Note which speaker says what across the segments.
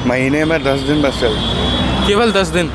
Speaker 1: महीने में 10 दिन बस चलती।
Speaker 2: केवल 10 दिन?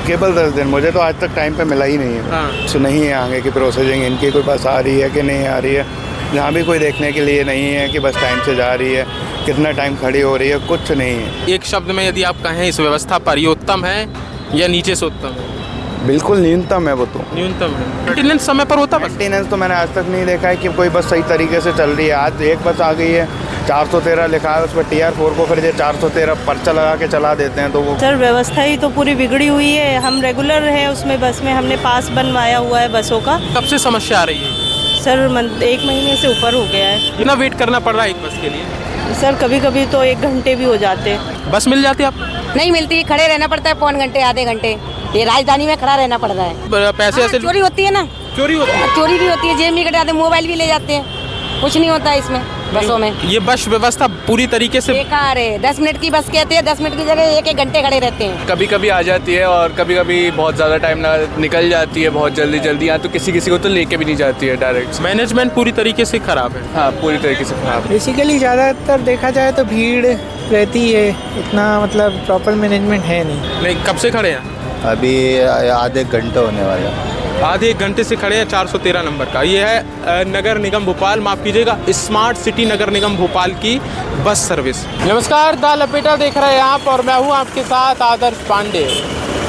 Speaker 1: केवल 10 दिन। मुझे तो आज तक टाइम पे मिला ही नहीं है।
Speaker 2: हाँ।
Speaker 1: तो नहीं है आगे की प्रोसेसिंग इनकी, कोई बस आ रही है कि नहीं आ रही है, जहाँ भी कोई देखने के लिए नहीं है कि बस टाइम से जा रही है, कितना टाइम खड़ी हो रही है, कुछ नहीं है।
Speaker 2: एक शब्द में यदि आप कहें इस व्यवस्था पर, ये उत्तम है या नीचे से उत्तम है?
Speaker 1: बिल्कुल न्यूनतम है वो तो।
Speaker 2: न्यूनतम है। मेंटेनेंस समय पर होता बस?
Speaker 1: मेंटेनेंस तो मैंने आज तक नहीं देखा है कि कोई बस सही तरीके से चल रही है। आज एक बस आ गई है 413 लिखा है उस पर, TR4 को फिर ये 413 पर्चा लगा के चला देते हैं, तो वो
Speaker 3: सर व्यवस्था ही तो पूरी बिगड़ी हुई है। हम रेगुलर हैं उसमें, बस में हमने पास बनवाया हुआ है बसों का।
Speaker 2: कब से समस्या आ रही है?
Speaker 3: सर 1 महीने से ऊपर हो गया है।
Speaker 2: कितना वेट करना पड़ रहा है एक बस के लिए?
Speaker 3: सर कभी कभी तो 1 घंटे भी हो जाते हैं।
Speaker 2: बस मिल जाती है आपको?
Speaker 4: नहीं मिलती, खड़े रहना पड़ता है पौन घंटे आधे घंटे। ये राजधानी में खड़ा रहना पड़ रहा है।
Speaker 2: पैसे ऐसे
Speaker 4: चोरी होती है ना,
Speaker 2: चोरी होती है?
Speaker 4: चोरी भी होती है, जेब भी कटाते, मोबाइल भी ले जाते हैं, कुछ नहीं होता है इसमें बसों में।
Speaker 2: ये बस व्यवस्था पूरी तरीके से
Speaker 4: बेकार है। 10 मिनट की बस कहते हैं, 10 मिनट की जगह 1-1 घंटे खड़े रहते हैं।
Speaker 5: कभी कभी आ जाती है और कभी कभी बहुत ज़्यादा टाइम निकल जाती है, बहुत जल्दी जल्दी। यहाँ तो किसी किसी को तो लेके भी नहीं जाती है डायरेक्ट।
Speaker 2: मैनेजमेंट पूरी तरीके से खराब है।
Speaker 5: हाँ, पूरी तरीके से खराब है।
Speaker 6: बेसिकली ज़्यादातर देखा जाए तो भीड़ रहती है, इतना मतलब प्रॉपर मैनेजमेंट है नहीं।
Speaker 2: कब से खड़े हैं?
Speaker 7: अभी आधे घंटे होने वाला।
Speaker 2: आधे 1 घंटे से खड़े हैं 413 नंबर का। ये है नगर निगम भोपाल, माफ़ कीजिएगा, स्मार्ट सिटी नगर निगम भोपाल की बस सर्विस। नमस्कार, द लपेटा देख रहे हैं आप और मैं हूँ आपके साथ आदर्श पांडे।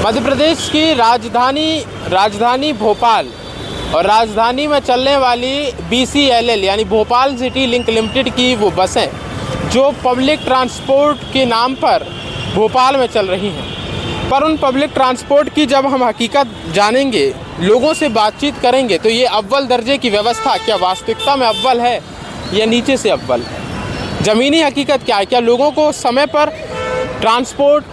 Speaker 2: मध्य प्रदेश की राजधानी भोपाल और राजधानी में चलने वाली BCLL यानी भोपाल सिटी लिंक लिमिटेड की वो बसें जो पब्लिक ट्रांसपोर्ट के नाम पर भोपाल में चल रही हैं। पर उन पब्लिक ट्रांसपोर्ट की जब हम हकीकत जानेंगे, लोगों से बातचीत करेंगे, तो ये अव्वल दर्जे की व्यवस्था क्या वास्तविकता में अव्वल है या नीचे से अव्वल है? ज़मीनी हकीकत क्या है? क्या लोगों को समय पर ट्रांसपोर्ट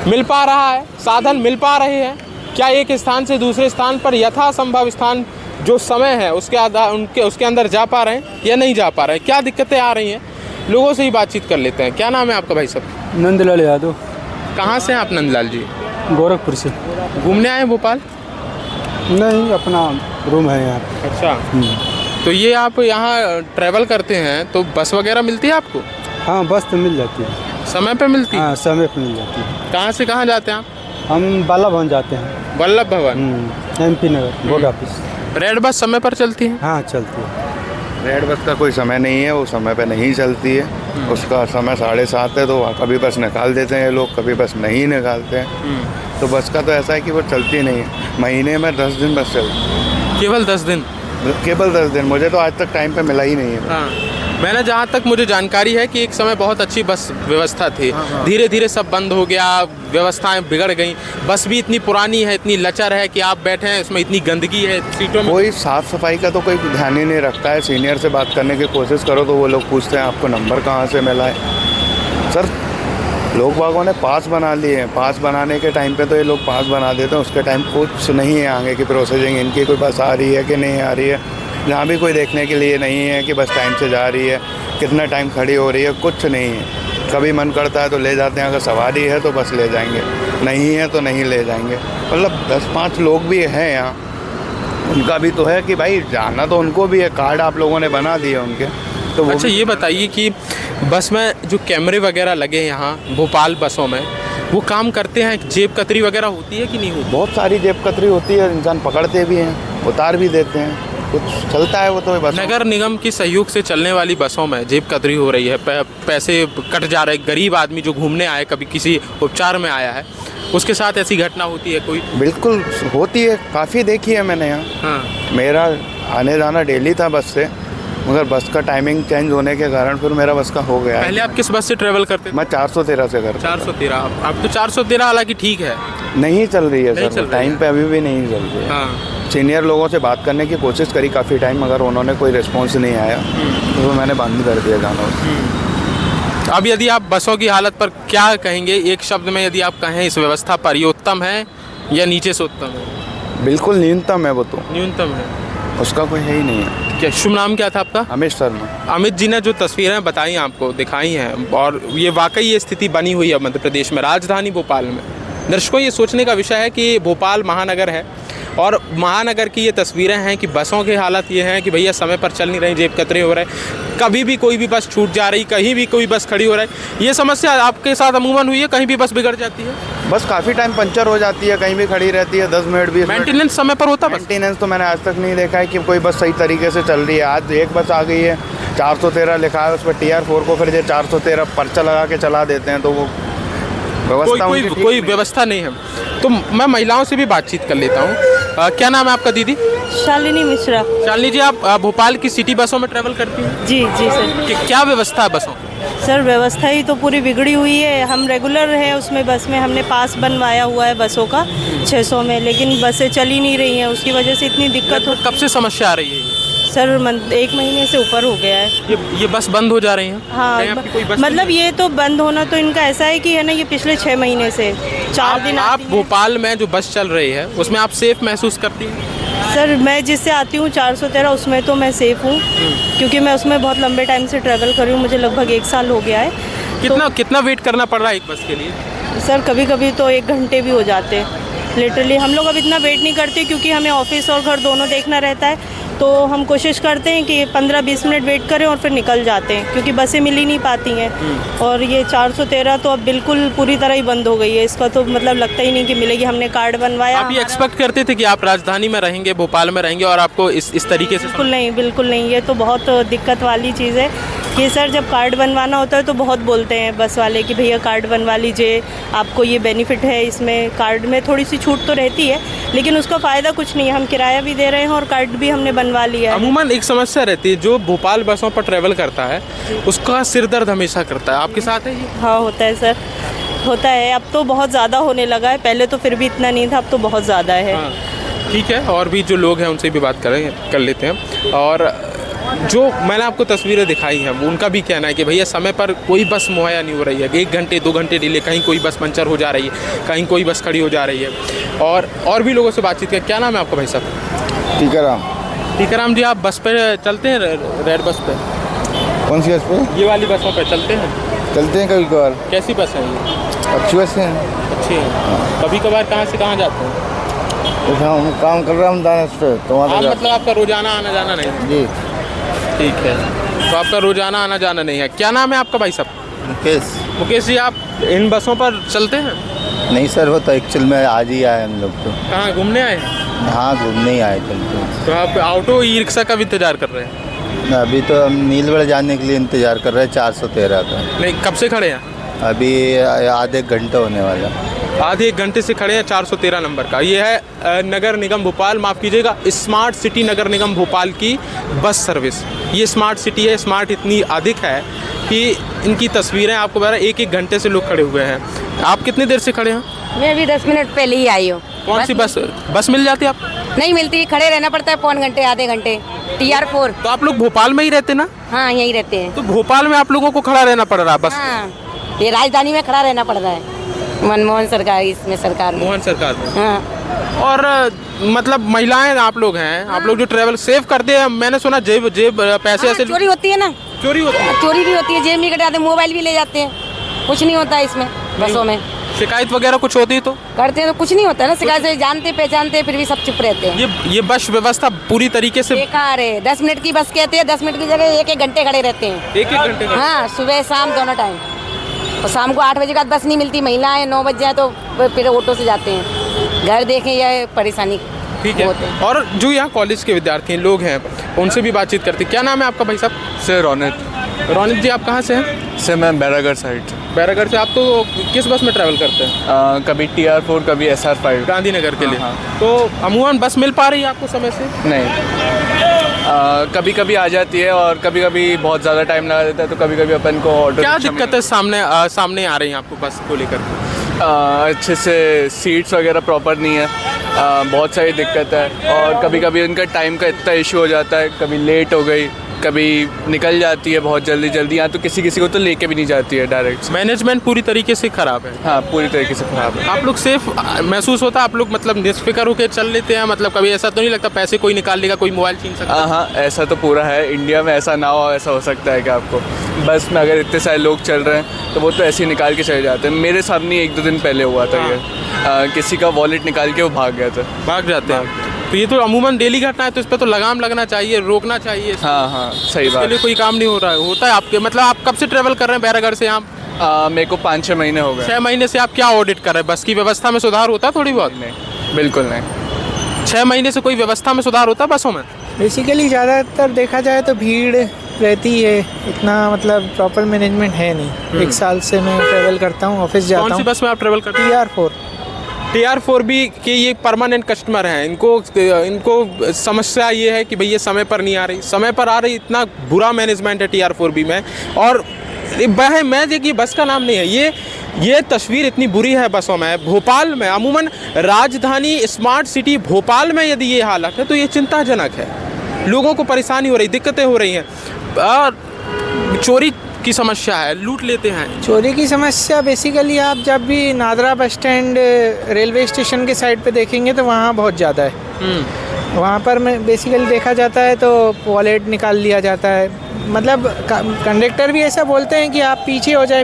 Speaker 2: मिल पा रहा है, साधन मिल पा रहे हैं? क्या एक स्थान से दूसरे स्थान पर यथासंभव स्थान जो समय है उसके अंदर जा पा रहे हैं या नहीं जा पा रहे हैं? क्या दिक्कतें आ रही हैं? लोगों से ही बातचीत कर लेते हैं। क्या नाम है आपका भाई साहब?
Speaker 6: नंदलाल यादव।
Speaker 2: कहाँ से हैं आप नंदलाल जी?
Speaker 6: गोरखपुर से।
Speaker 2: घूमने आए हैं भोपाल?
Speaker 6: नहीं, अपना रूम है यहाँ।
Speaker 2: अच्छा, तो ये आप यहाँ ट्रैवल करते हैं तो बस वगैरह मिलती है आपको?
Speaker 6: हाँ, बस तो मिल जाती है।
Speaker 2: समय पे मिलती है?
Speaker 6: हाँ, समय पर मिल जाती है।
Speaker 2: कहाँ से कहाँ जाते हैं आप?
Speaker 6: हम बाला भवन जाते हैं।
Speaker 2: वल्लभ भवन?
Speaker 6: MP नगर बोर्ड ऑफिस।
Speaker 2: रेड बस समय पर चलती है?
Speaker 6: हाँ, चलती है।
Speaker 1: रेड बस का कोई समय नहीं है, वो समय पे नहीं चलती है। उसका समय 7:30 है, तो कभी बस निकाल देते हैं ये लोग, कभी बस नहीं निकालते हैं। तो बस का तो ऐसा है कि वो चलती नहीं है। महीने में 10 दिन बस चलती।
Speaker 2: केवल 10 दिन?
Speaker 1: केवल 10 दिन। मुझे तो आज तक टाइम पे मिला ही नहीं है।
Speaker 2: हाँ, मैंने जहाँ तक मुझे जानकारी है कि एक समय बहुत अच्छी बस व्यवस्था थी। धीरे धीरे सब बंद हो गया, व्यवस्थाएं बिगड़ गई। बस भी इतनी पुरानी है, इतनी लचर है कि आप बैठे हैं उसमें इतनी गंदगी है सीटों में।
Speaker 1: कोई साफ़ सफाई का तो कोई ध्यान ही नहीं रखता है। सीनियर से बात करने की कोशिश करो तो वो लोग पूछते हैं आपको नंबर कहाँ से मिला है। सर, लोग बागों ने पास बना लिए हैं। पास बनाने के टाइम पे तो ये लोग पास बना देते हैं, उसके टाइम कुछ नहीं है आगे की प्रोसेसिंग इनकी, कोई बस आ रही है कि नहीं आ रही है, जहाँ भी कोई देखने के लिए नहीं है कि बस टाइम से जा रही है, कितना टाइम खड़ी हो रही है, कुछ नहीं है। कभी मन करता है तो ले जाते हैं, अगर सवारी है तो बस ले जाएंगे, नहीं है तो नहीं ले जाएंगे। मतलब 10-5 लोग भी हैं यहाँ, उनका भी तो है कि भाई जाना तो उनको भी है। कार्ड आप लोगों ने बना दिए उनके, तो वो
Speaker 2: अच्छा, ये बताइए कि बस में जो कैमरे वगैरह लगे हैं यहाँ भोपाल बसों में, वो काम करते हैं? जेब कतरी वगैरह होती है कि नहीं होती?
Speaker 1: बहुत सारी जेब कतरी होती है, इंसान पकड़ते भी हैं, उतार भी देते हैं, कुछ चलता है वो तो बस।
Speaker 2: नगर निगम की सहयोग से चलने वाली बसों में जेब कतरी हो रही है, पैसे कट जा रहे हैं। गरीब आदमी जो घूमने आए, कभी किसी उपचार में आया है, उसके साथ ऐसी घटना होती है कोई?
Speaker 1: बिल्कुल होती है, काफ़ी देखी है मैंने यहाँ।
Speaker 2: हाँ।
Speaker 1: मेरा आने जाना डेली था बस से, मगर बस का टाइमिंग चेंज होने के कारण फिर मेरा बस का हो गया।
Speaker 2: पहले आप किस बस से ट्रेवल करते थे?
Speaker 1: मैं 413 से करता।
Speaker 2: 413? अब तो 413 हालांकि ठीक है,
Speaker 1: नहीं चल रही है
Speaker 2: नहीं
Speaker 1: सर,
Speaker 2: चल रही
Speaker 1: टाइम
Speaker 2: है।
Speaker 1: पे अभी भी नहीं चल रही है।
Speaker 2: हाँ।
Speaker 1: सीनियर लोगों से बात करने की कोशिश करी काफ़ी टाइम, मगर उन्होंने कोई रिस्पॉन्स नहीं आया, तो मैंने बंद कर दिया जाना।
Speaker 2: अब यदि आप बसों की हालत पर क्या कहेंगे, एक शब्द में यदि आप कहें इस व्यवस्था पर, ये उत्तम है या नीचे से उत्तम है?
Speaker 1: बिल्कुल न्यूनतम है वो तो।
Speaker 2: न्यूनतम है?
Speaker 1: उसका कोई है ही नहीं है।
Speaker 2: क्या शुभ नाम क्या था आपका?
Speaker 1: अमित शर्मा।
Speaker 2: अमित जी ने जो तस्वीरें बताई आपको, दिखाई हैं, और ये वाकई ये स्थिति बनी हुई है मध्य प्रदेश में, राजधानी भोपाल में। दर्शकों, ये सोचने का विषय है कि भोपाल महानगर है, और महानगर की ये तस्वीरें हैं कि बसों की हालत ये है कि भैया समय पर चल नहीं रही, जेब कतरे हो रहे, कभी भी कोई भी बस छूट जा रही, कहीं भी कोई बस खड़ी हो रही। ये समस्या आपके साथ अमूमन हुई है? कहीं भी बस बिगड़ जाती है?
Speaker 1: बस काफ़ी टाइम पंचर हो जाती है, कहीं भी खड़ी रहती है 10 मिनट 20 मिनट।
Speaker 2: मेंटेनेंस समय पर होता? बस
Speaker 1: मेंटेनेंस तो मैंने आज तक नहीं देखा है कि कोई बस सही तरीके से चल रही है। आज एक बस आ गई है 413 लिखा है उस पर TR4 को, फिर ये 413 पर्चा लगा के चला देते हैं, तो वो व्यवस्था
Speaker 2: कोई व्यवस्था नहीं है। तो मैं महिलाओं से भी बातचीत कर लेता हूँ। क्या नाम है आपका दीदी?
Speaker 3: शालिनी मिश्रा।
Speaker 2: शालिनी जी, आप भोपाल की सिटी बसों में ट्रैवल करती हैं?
Speaker 3: जी जी सर।
Speaker 2: क्या व्यवस्था है बसों की?
Speaker 3: सर व्यवस्था ही तो पूरी बिगड़ी हुई है। हम रेगुलर है उसमें, बस में हमने पास बनवाया हुआ है बसों का 600 में, लेकिन बसें चल ही नहीं रही हैं। उसकी वजह से इतनी दिक्कत हो।
Speaker 2: कब से समस्या आ रही है?
Speaker 3: सर 1 महीने से ऊपर हो गया है।
Speaker 2: ये बस बंद हो जा रही हैं?
Speaker 3: हाँ,
Speaker 2: कहीं आपकी कोई बस
Speaker 3: मतलब
Speaker 2: नहीं है?
Speaker 3: ये तो बंद होना तो इनका ऐसा है कि है ना, ये पिछले 6 महीने से 4 दिन
Speaker 2: आप
Speaker 3: आती हैं।
Speaker 2: भोपाल में जो बस चल रही है उसमें आप सेफ महसूस करती हैं?
Speaker 3: सर मैं जिससे आती हूँ 413, उसमें तो मैं सेफ़ हूँ, क्योंकि मैं उसमें बहुत लंबे टाइम से ट्रैवल कर रही हूँ। मुझे लगभग 1 साल हो गया है।
Speaker 2: कितना वेट करना पड़ रहा है एक बस के लिए?
Speaker 3: सर कभी कभी तो 1 घंटे भी हो जाते हैं। लिटरली हम लोग अब इतना वेट नहीं करते, क्योंकि हमें ऑफिस और घर दोनों देखना रहता है, तो हम कोशिश करते हैं कि 15-20 मिनट वेट करें और फिर निकल जाते हैं, क्योंकि बसें मिल ही नहीं पाती हैं। और ये 413 तो अब बिल्कुल पूरी तरह ही बंद हो गई है। इसका तो मतलब लगता ही नहीं कि मिलेगी। हमने कार्ड बनवाया।
Speaker 2: आप ये एक्सपेक्ट करते थे कि आप राजधानी में रहेंगे, भोपाल में रहेंगे और आपको इस तरीके से?
Speaker 3: बिल्कुल नहीं। ये तो बहुत दिक्कत वाली चीज़ है कि सर जब कार्ड बनवाना होता है तो बहुत बोलते हैं बस वाले कि भैया कार्ड बनवा लीजिए, आपको ये बेनिफिट है, इसमें कार्ड में थोड़ी सी छूट तो रहती है, लेकिन उसका फ़ायदा कुछ नहीं है। हम किराया भी दे रहे हैं और कार्ड भी हमने बनवा लिया है।
Speaker 2: अमूमन एक समस्या रहती है, जो भोपाल बसों पर ट्रैवल करता है उसका सिर दर्द हमेशा करता है। आपके साथ है ये?
Speaker 3: हाँ होता है सर, होता है। अब तो बहुत ज़्यादा होने लगा है, पहले तो फिर भी इतना नहीं था, अब तो बहुत ज़्यादा है।
Speaker 2: हाँ, ठीक है। और भी जो लोग हैं उनसे भी बात कर लेते हैं। और जो मैंने आपको तस्वीरें दिखाई हैं उनका भी कहना है कि भैया समय पर कोई बस मुहैया नहीं हो रही है। 1 घंटे 2 घंटे डिले, कहीं कोई बस पंचर हो जा रही है, कहीं कोई बस खड़ी हो जा रही है। और भी लोगों से बातचीत कर। क्या नाम है आपका भाई साहब? टीकाराम जी, आप बस पे चलते हैं? रेड बस पे?
Speaker 7: कौन सी बस पे?
Speaker 2: ये वाली बसों पे चलते हैं?
Speaker 7: चलते हैं कभी कभार।
Speaker 2: कैसी बस है ये?
Speaker 7: अच्छी बस है।
Speaker 2: अच्छी है। कभी कभार कहाँ से कहाँ जाते हैं?
Speaker 7: हम काम कर रहे हैं हम दानस पे, तो वहाँ
Speaker 2: आप मतलब आपका रोजाना आना जाना नहीं है?
Speaker 7: जी
Speaker 2: ठीक है, तो आपका रोजाना आना जाना नहीं है। क्या नाम है आपका भाई साहब? मुकेश जी, आप इन बसों पर चलते हैं?
Speaker 7: नहीं सर, वो तो एक्चुअल में आज ही आए हम लोग तो।
Speaker 2: कहाँ घूमने आए?
Speaker 7: हाँ घूमने ही आए चलते।
Speaker 2: तो आप ऑटो ई रिक्शा का भी इंतजार कर रहे हैं?
Speaker 7: अभी तो हम नीलगढ़ जाने के लिए इंतजार कर रहे हैं 413 का।
Speaker 2: नहीं, कब से खड़े हैं?
Speaker 7: अभी आधे घंटे होने वाला।
Speaker 2: आधे 1 घंटे से खड़े हैं 413 नंबर का। ये है नगर निगम भोपाल, माफ़ कीजिएगा, स्मार्ट सिटी नगर निगम भोपाल की बस सर्विस। ये स्मार्ट सिटी है। स्मार्ट इतनी अधिक है कि इनकी तस्वीरें आपको बता रहा, 1-1 घंटे से लोग खड़े हुए हैं। आप कितनी देर से खड़े हैं?
Speaker 4: मैं अभी 10 मिनट पहले ही आई हूँ।
Speaker 2: कौन सी बस मिल जाती है आप?
Speaker 4: नहीं मिलती, खड़े रहना पड़ता है पौन घंटे आधे घंटे। TR4।
Speaker 2: तो आप लोग भोपाल में ही रहते ना?
Speaker 4: हाँ यहीं रहते हैं।
Speaker 2: तो भोपाल में आप लोगों को खड़ा रहना पड़ रहा है बस?
Speaker 4: हाँ, ये राजधानी में खड़ा रहना पड़ रहा है। मनमोहन सरकार, इसमें सरकार में।
Speaker 2: मोहन सरकार में।
Speaker 4: हाँ।
Speaker 2: और मतलब महिलाएं आप लोग हैं, आप लोग जो ट्रैवल सेव करते हैं, मैंने सुना जेब पैसे
Speaker 4: हाँ,
Speaker 2: ऐसे
Speaker 4: चोरी होती है ना।
Speaker 2: चोरी होती है?
Speaker 4: चोरी भी होती है, जेब में कटाते, मोबाइल भी ले जाते हैं। कुछ नहीं होता है इसमें बसों में।
Speaker 2: शिकायत वगैरह कुछ होती है तो
Speaker 4: करते हैं तो कुछ नहीं होता है ना। शिकायत से जानते पहचानते फिर भी सब चुप रहते हैं।
Speaker 2: ये बस व्यवस्था पूरी तरीके से
Speaker 4: बेकार है। 10 मिनट की बस कहते हैं, 10 मिनट की जगह 1-1 घंटे खड़े रहते हैं।
Speaker 2: 1-1 घंटे का?
Speaker 4: हाँ, सुबह शाम दोनों टाइम। और शाम को 8 बजे का बस नहीं मिलती। महिलाएं 9 बज जाए तो फिर ऑटो से जाते हैं। घर देखें या परेशानी।
Speaker 2: ठीक है। और जो यहाँ कॉलेज के विद्यार्थी लोग हैं उनसे भी बातचीत करते हैं। क्या नाम है आपका भाई साहब?
Speaker 5: से रौनक
Speaker 2: जी, आप कहाँ से हैं?
Speaker 5: से मैं बैरागढ़ साइड से।
Speaker 2: बैरागढ़ से। आप तो किस बस में ट्रैवल करते हैं?
Speaker 5: कभी TR4 कभी SR5
Speaker 2: गांधीनगर के लिए।
Speaker 5: हाँ।
Speaker 2: तो अमूमन बस मिल पा रही है आपको समय से?
Speaker 5: नहीं, कभी कभी आ जाती है और कभी कभी बहुत ज़्यादा टाइम लगा देता है, तो कभी कभी अपन को ऑटो।
Speaker 2: क्या दिक्कतें सामने आ रही हैं आपको बस को लेकर?
Speaker 5: अच्छे से सीट्स वगैरह प्रॉपर नहीं है। बहुत सारी दिक्कत है और कभी कभी उनका टाइम का इतना इशू हो जाता है, कभी लेट हो गई कभी निकल जाती है बहुत जल्दी जल्दी, यहाँ तो किसी किसी को तो लेके भी नहीं जाती है डायरेक्ट।
Speaker 2: मैनेजमेंट पूरी तरीके से ख़राब है।
Speaker 5: हाँ, पूरी तरीके से ख़राब है।
Speaker 2: आप लोग सेफ महसूस होता है? आप लोग मतलब निस्फिक्र होकर चल लेते हैं? मतलब कभी ऐसा तो नहीं लगता पैसे कोई निकाल लेगा, कोई मोबाइल छीन सकता है?
Speaker 5: हाँ, ऐसा तो पूरा है। इंडिया में ऐसा ना हो, ऐसा हो सकता है कि आपको बस में अगर इतने सारे लोग चल रहे हैं तो वो तो ऐसे ही निकाल के चले जाते हैं। मेरे सामने 1-2 दिन पहले हुआ था ये, किसी का वॉलेट निकाल के वो भाग गया था।
Speaker 2: भाग जाते हैं। तो ये तो अमूमन डेली घटना है, तो इस पर तो लगाम लगना चाहिए, रोकना चाहिए।
Speaker 5: हाँ, सही
Speaker 2: इसके
Speaker 5: बात।
Speaker 2: लिए कोई काम नहीं हो रहा है। होता है आपके, मतलब आप कब से ट्रेवल कर रहे हैं बैरागढ़ से यहाँ?
Speaker 5: मेरे को 5-6 महीने हो गए।
Speaker 2: 6 महीने से आप क्या ऑडिट कर रहे हैं? बस की व्यवस्था में सुधार होता है थोड़ी बहुत?
Speaker 5: नहीं, बिल्कुल नहीं।
Speaker 2: 6 महीने से कोई व्यवस्था में सुधार होता है बसों में?
Speaker 6: बेसिकली ज़्यादातर देखा जाए तो भीड़ रहती है, इतना मतलब प्रॉपर मैनेजमेंट है नहीं। 1 साल से मैं ट्रैवल करता हूँ, ऑफिस जाता हूँ।
Speaker 2: कौन सी बस में आप ट्रेवल करते हैं?
Speaker 6: TR4।
Speaker 2: TR4 भी के ये परमानेंट कस्टमर हैं। इनको समस्या ये है कि भैया समय पर नहीं आ रही, समय पर आ रही। इतना बुरा मैनेजमेंट है TR4 भी में। और मैं देखिए, बस का नाम नहीं है ये तस्वीर इतनी बुरी है बसों में। भोपाल में अमूमन राजधानी स्मार्ट सिटी भोपाल में यदि ये हालत है तो ये चिंताजनक है। लोगों को परेशानी हो रही, दिक्कतें हो रही हैं। और चोरी की समस्या है, लूट लेते हैं।
Speaker 6: चोरी की समस्या बेसिकली आप जब भी NADRA bus stand railway station के साइड पे देखेंगे तो वहाँ बहुत ज़्यादा है। वहाँ पर मैं बेसिकली देखा जाता है तो वॉलेट निकाल लिया जाता है। मतलब कंडक्टर भी ऐसा बोलते हैं कि आप पीछे हो जाए,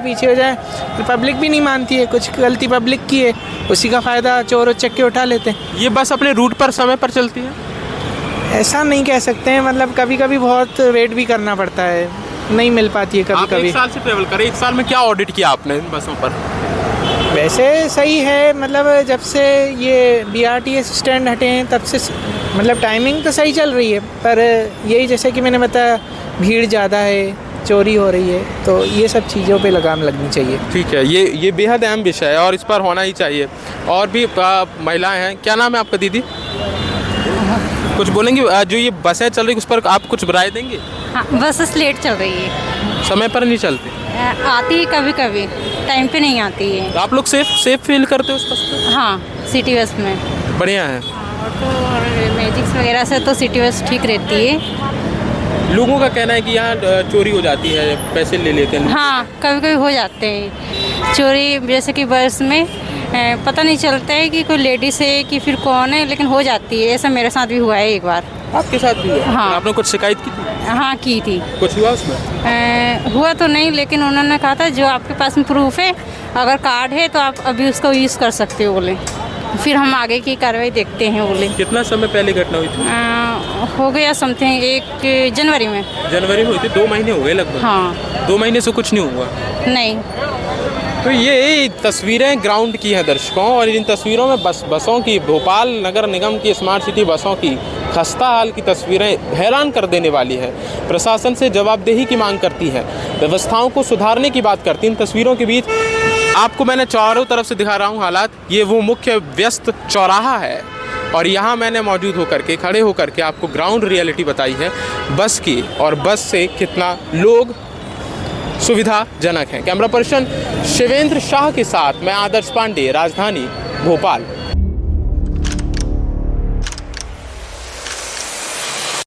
Speaker 6: तो पब्लिक भी नहीं मानती है। कुछ गलती पब्लिक की है, उसी का फ़ायदा चोर चक्के उठा लेते हैं।
Speaker 2: ये बस अपने रूट पर समय पर चलती है?
Speaker 6: ऐसा नहीं कह सकते हैं, मतलब कभी कभी बहुत वेट भी करना पड़ता है, नहीं मिल पाती है कभी
Speaker 2: आप
Speaker 6: कभी।
Speaker 2: 1 साल से ट्रेवल करें, 1 साल में क्या ऑडिट किया आपने इन बसों पर?
Speaker 6: वैसे सही है, मतलब जब से ये BRTS स्टैंड हटे हैं तब से मतलब टाइमिंग तो सही चल रही है, पर यही जैसे कि मैंने बताया भीड़ ज़्यादा है, चोरी हो रही है, तो ये सब चीज़ों पे लगाम लगनी चाहिए।
Speaker 2: ठीक है, ये बेहद अहम विषय है और इस पर होना ही चाहिए। और भी महिलाएं हैं। क्या नाम है आपका दीदी? कुछ बोलेंगे? जो ये बसें चल रही उस पर आप कुछ राय देंगे?
Speaker 8: हाँ, बस लेट चल रही है,
Speaker 2: समय पर नहीं चलती?
Speaker 8: आती है कभी कभी, टाइम पे नहीं आती है।
Speaker 2: तो आप लोग सेफ फील करते हो उस बस पे?
Speaker 8: हाँ, सिटी बस में
Speaker 2: बढ़िया है।
Speaker 8: और मैजिक्स वगैरह से तो सिटी बस ठीक रहती है।
Speaker 2: लोगों का कहना है कि यहाँ चोरी हो जाती है, पैसे ले लेते हैं।
Speaker 8: हाँ, कभी कभी हो जाते हैं चोरी, जैसे कि बस में पता नहीं चलता है कि कोई लेडीज़ है कि फिर कौन है, लेकिन हो जाती है। ऐसा मेरे साथ भी हुआ है एक बार।
Speaker 2: आपके साथ भी हुआ?
Speaker 8: हाँ।
Speaker 2: आपने कुछ शिकायत की थी?
Speaker 8: हाँ, की थी।
Speaker 2: कुछ हुआ उसमें?
Speaker 8: हुआ तो नहीं, लेकिन उन्होंने कहा था जो आपके पास में प्रूफ है, अगर कार्ड है तो आप अभी उसको यूज़ कर सकते हो बोले। फिर हम आगे की कार्रवाई देखते हैं बोले।
Speaker 2: कितना समय पहले घटना हुई थी?
Speaker 8: हो गया समथिंग 1 जनवरी में।
Speaker 2: जनवरी में हुई थी, 2 महीने हो गए लगभग।
Speaker 8: हाँ।
Speaker 2: 2 महीने से कुछ नहीं हुआ?
Speaker 8: नहीं।
Speaker 2: तो ये तस्वीरें ग्राउंड की हैं दर्शकों, और इन तस्वीरों में बसों की, भोपाल नगर निगम की स्मार्ट सिटी बसों की खस्ता हाल की तस्वीरें हैरान कर देने वाली है। प्रशासन से जवाबदेही की मांग करती है, व्यवस्थाओं को सुधारने की बात करती है। इन तस्वीरों के बीच आपको मैंने चारों तरफ से दिखा रहा हूँ हालात। ये वो मुख्य व्यस्त चौराहा है और यहाँ मैंने मौजूद होकर के, खड़े होकर के आपको ग्राउंड रियलिटी बताई है बस की, और बस से कितना लोग सुविधाजनक हैं। कैमरा पर्सन शिवेंद्र शाह के साथ मैं आदर्श पांडे, राजधानी भोपाल।